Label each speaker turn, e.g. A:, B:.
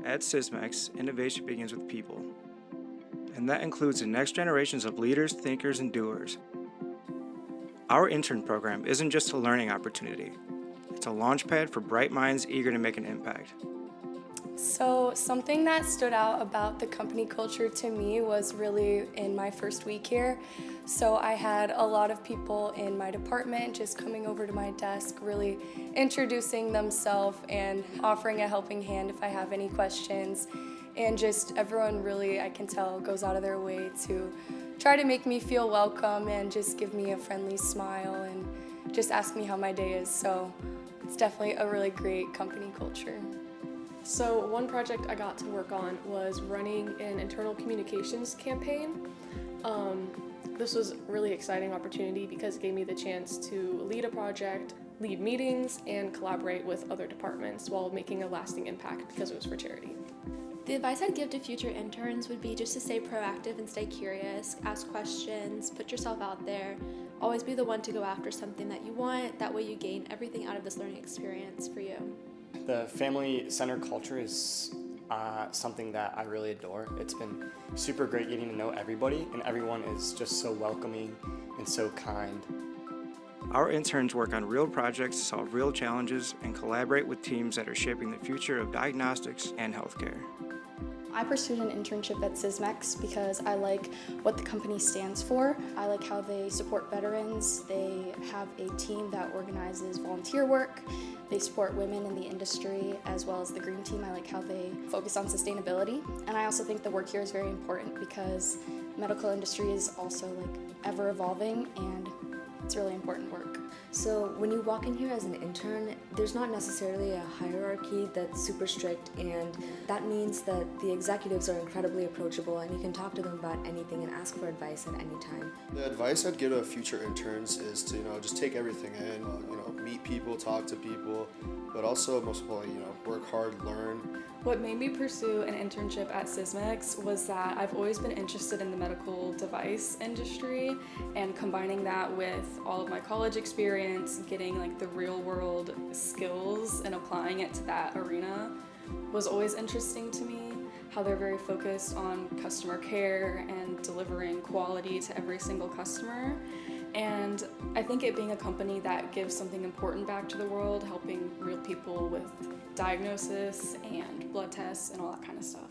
A: At Sysmex, innovation begins with people. And that includes the next generations of leaders, thinkers, and doers. Our intern program isn't just a learning opportunity. It's a launchpad for bright minds eager to make an impact.
B: So something that stood out about the company culture to me was really in my first week here. So I had a lot of people in my department just coming over to my desk, really introducing themselves and offering a helping hand if I have any questions. And just everyone really, I can tell, goes out of their way to try to make me feel welcome and just give me a friendly smile and just ask me how my day is. So it's definitely a really great company culture.
C: So one project I got to work on was running an internal communications campaign. This was a really exciting opportunity because it gave me the chance to lead a project, lead meetings, and collaborate with other departments while making a lasting impact because it was for charity.
D: The advice I'd give to future interns would be just to stay proactive and stay curious, ask questions, put yourself out there, always be the one to go after something that you want. That way you gain everything out of this learning experience for you.
E: The family-centered culture is something that I really adore. It's been super great getting to know everybody, and everyone is just so welcoming and so kind.
A: Our interns work on real projects, solve real challenges, and collaborate with teams that are shaping the future of diagnostics and healthcare.
B: I pursued an internship at Sysmex because I like what the company stands for. I like how they support veterans. They have a team that organizes volunteer work. They support women in the industry as well as the green team. I like how they focus on sustainability. And I also think the work here is very important because medical industry is also ever evolving and it's really important work.
F: So when you walk in here as an intern, there's not necessarily a hierarchy that's super strict, and that means that the executives are incredibly approachable and you can talk to them about anything and ask for advice at any time.
G: The advice I'd give to future interns is to just take everything in, meet people, talk to people, but also most importantly, work hard, learn.
H: What made me pursue an internship at Sysmex was that I've always been interested in the medical device industry, and combining that with all of my college experience, getting the real world skills and applying it to that arena was always interesting to me. How they're very focused on customer care and delivering quality to every single customer. And I think it being a company that gives something important back to the world, helping real people with diagnosis and blood tests and all that kind of stuff.